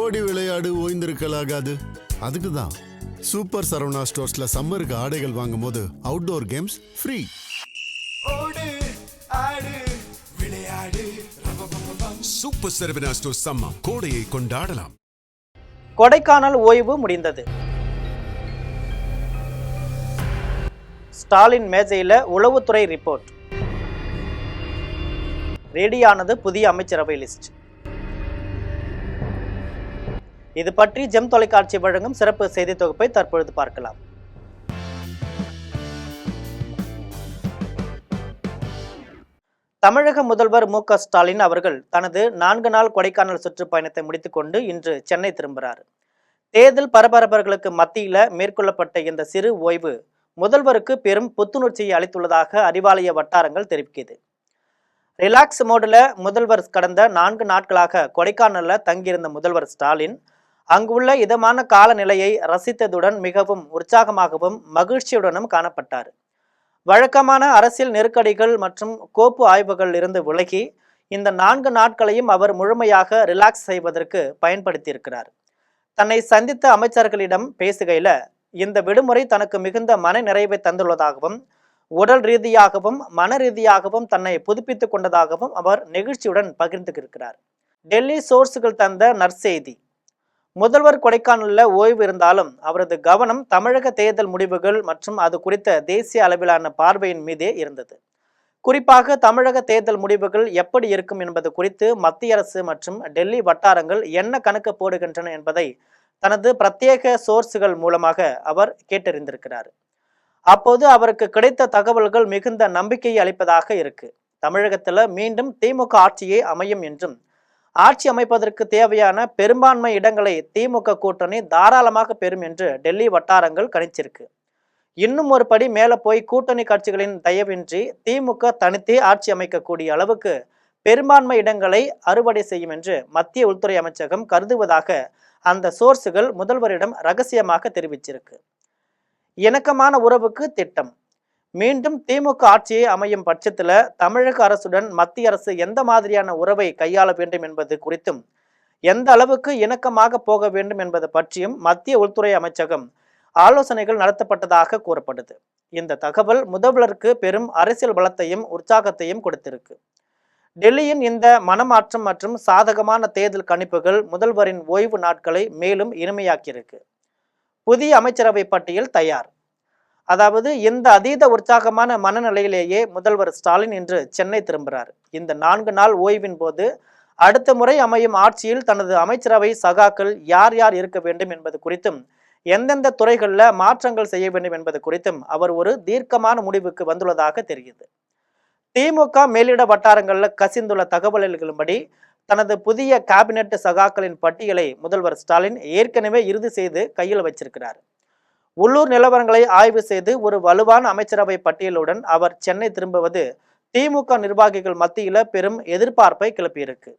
ஓடி விளையாடு ஓய்ந்திருக்கலாகாது. அதுக்கு தான் சூப்பர் சரவணா ஸ்டோர்ஸ்ல சம்மருக்கு ஆடைகள் வாங்கும் போது outdoor games free. Super Saravana stores summer கோடையை கொண்டாடலாம். கொடைக்கானல் ஓய்வு முடிந்தது. ஸ்டாலின் மேஜையில் உளவுத்துறை ரிப்போர்ட். ரெடியானது புதிய அமைச்சரவை லிஸ்ட். இது பற்றி ஜெம் தொலைக்காட்சி வழங்கும் சிறப்பு செய்தி தொகுப்பை தற்பொழுது பார்க்கலாம். தமிழக முதல்வர் மு.க. ஸ்டாலின் அவர்கள் தனது 4 நாள் கொடைக்கானல் சுற்றுப்பயணத்தை முடித்துக்கொண்டு இன்று சென்னை திரும்புகிறார். தேர்தல் பரபரப்புகளுக்கு மத்தியில மேற்கொள்ளப்பட்ட இந்த சிறு ஓய்வு முதல்வருக்கு பெரும் புத்துணர்ச்சியை அளித்துள்ளதாக அறிவாலய வட்டாரங்கள் தெரிவிக்கிறது. ரிலாக்ஸ் மோடில் முதல்வர் கடந்த 4 நாட்களாக கொடைக்கானல்ல தங்கியிருந்த முதல்வர் ஸ்டாலின் அங்குள்ள இதமான காலநிலையை ரசித்ததுடன் மிகவும் உற்சாகமாகவும் மகிழ்ச்சியுடனும் காணப்பட்டார். வழக்கமான அரசியல் நெருக்கடிகள் மற்றும் கோப்பு ஆய்வுகள் இருந்து விலகி இந்த 4 நாட்களையும் அவர் முழுமையாக ரிலாக்ஸ் செய்வதற்கு பயன்படுத்தியிருக்கிறார். தன்னை சந்தித்த அமைச்சர்களிடம் பேசுகையில இந்த விடுமுறை தனக்கு மிகுந்த மன நிறைவை தந்துள்ளதாகவும் உடல் ரீதியாகவும் மன ரீதியாகவும் தன்னை புதுப்பித்துக் கொண்டதாகவும் அவர் நெகிழ்ச்சியுடன் பகிர்ந்துகிறார். டெல்லி சோர்ஸுகள் தந்த நற்செய்தி. முதல்வர் கொடைக்கானலில் ஓய்வு இருந்தாலும் அவரது கவனம் தமிழக தேர்தல் முடிவுகள் மற்றும் அது குறித்த தேசிய அளவிலான பார்வையின் மீதே இருந்தது. குறிப்பாக தமிழக தேர்தல் முடிவுகள் எப்படி இருக்கும் என்பது குறித்து மத்திய அரசு மற்றும் டெல்லி வட்டாரங்கள் என்ன கணக்கு போடுகின்றன என்பதை தனது பிரத்யேக சோர்ஸுகள் மூலமாக அவர் கேட்டறிந்திருக்கிறார். அப்போது அவருக்கு கிடைத்த தகவல்கள் மிகுந்த நம்பிக்கையை அளிப்பதாக இருக்கு. தமிழகத்தில் மீண்டும் திமுக ஆட்சியே அமையும் என்றும் ஆட்சி அமைப்பதற்கு தேவையான பெரும்பான்மை இடங்களை திமுக கூட்டணி தாராளமாக பெறும் என்று டெல்லி வட்டாரங்கள் கணிச்சிருக்கு. இன்னும் ஒரு படி மேலே போய் கூட்டணி கட்சிகளின் தயவின்றி திமுக தனித்தே ஆட்சி அமைக்கக்கூடிய அளவுக்கு பெரும்பான்மை இடங்களை அறுவடை செய்யும் என்று மத்திய உள்துறை அமைச்சகம் கருதுவதாக அந்த சோர்ஸுகள் முதல்வரிடம் ரகசியமாக தெரிவிச்சிருக்கு. இணக்கமான உறவுக்கு திட்டம். மீண்டும் திமுக ஆட்சியை அமையும் பட்சத்தில் தமிழக அரசுடன் மத்திய அரசு எந்த மாதிரியான உறவை கையாள வேண்டும் என்பது குறித்தும் எந்த அளவுக்கு இணக்கமாக போக வேண்டும் என்பது பற்றியும் மத்திய உள்துறை அமைச்சகம் ஆலோசனைகள் நடத்தப்பட்டதாக கூறப்படுது. இந்த தகவல் முதல்வருக்கு பெரும் அரசியல் பலத்தையும் உற்சாகத்தையும் கொடுத்திருக்கு. டெல்லியின் இந்த மனமாற்றம் மற்றும் சாதகமான தேர்தல் கணிப்புகள் முதல்வரின் ஓய்வு நாட்களை மேலும் இனிமையாக்கியிருக்கு. புதிய அமைச்சரவை பட்டியல் தயார். அதாவது இந்த அதீத உற்சாகமான மனநிலையிலேயே முதல்வர் ஸ்டாலின் இன்று சென்னை திரும்புகிறார். இந்த 4 நாள் ஓய்வின் போது அடுத்த முறை அமையும் ஆட்சியில் தனது அமைச்சரவை சகாக்கள் யார் யார் இருக்க வேண்டும் என்பது குறித்தும் எந்தெந்த துறைகளில் மாற்றங்கள் செய்ய வேண்டும் என்பது குறித்தும் அவர் ஒரு தீர்க்கமான முடிவுக்கு வந்துள்ளதாக தெரிகிறது. திமுக மேலிட வட்டாரங்களில் கசிந்துள்ள தகவல்களின்படி தனது புதிய கேபினெட் சகாக்களின் பட்டியலை முதல்வர் ஸ்டாலின் ஏற்கனவே இறுதி செய்து கையில் வச்சிருக்கிறார். உள்ளூர் நிலவரங்களை ஆய்வு செய்து ஒரு வலுவான அமைச்சரவை பட்டியலுடன் அவர் சென்னை திரும்புவது திமுக நிர்வாகிகள் மத்தியில பெரும் எதிர்பார்ப்பை கிளப்பியிருக்கு.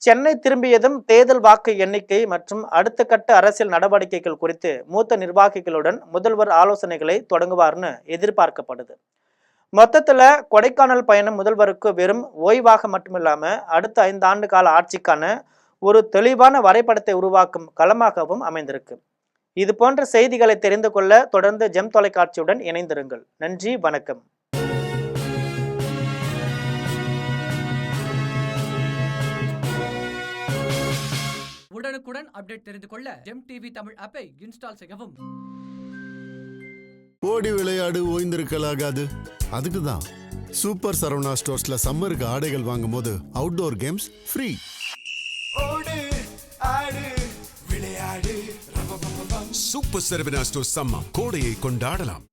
சென்னை திரும்பியதும் தேர்தல் வாக்கு எண்ணிக்கை மற்றும் அடுத்த கட்ட அரசியல் நடவடிக்கைகள் குறித்து மூத்த நிர்வாகிகளுடன் முதல்வர் ஆலோசனைகளை தொடங்குவார்னு எதிர்பார்க்கப்படுது. மொத்தத்துல கொடைக்கானல் பயணம் முதல்வருக்கு வெறும் ஓய்வாக மட்டுமில்லாம அடுத்த 5 ஆண்டு கால ஆட்சிக்கான ஒரு தெளிவான வரைபடத்தை உருவாக்கும் களமாகவும் அமைந்திருக்கு. இது போன்ற செய்திகளை தெரிந்து கொள்ள தொடர்ந்து ஜெம் தொலைக்காட்சியுடன் இணைந்திருங்கள். நன்றி, வணக்கம். உடனுக்குடன் அப்டேட் தெரிந்து கொள்ள ஜெம் டிவி தமிழ் ஆப்பை இன்ஸ்டால் செய்யவும். ஓடி விளையாடு ஓய்ந்திருக்கலாகாது. அதுக்கு தான் சூப்பர் சரவணா ஸ்டோர்ஸ்ல சம்மருக்கு ஆடைகள் வாங்கும் போது outdoor games free. Super Saravana stores summer கோடையை கொண்டாடலாம்.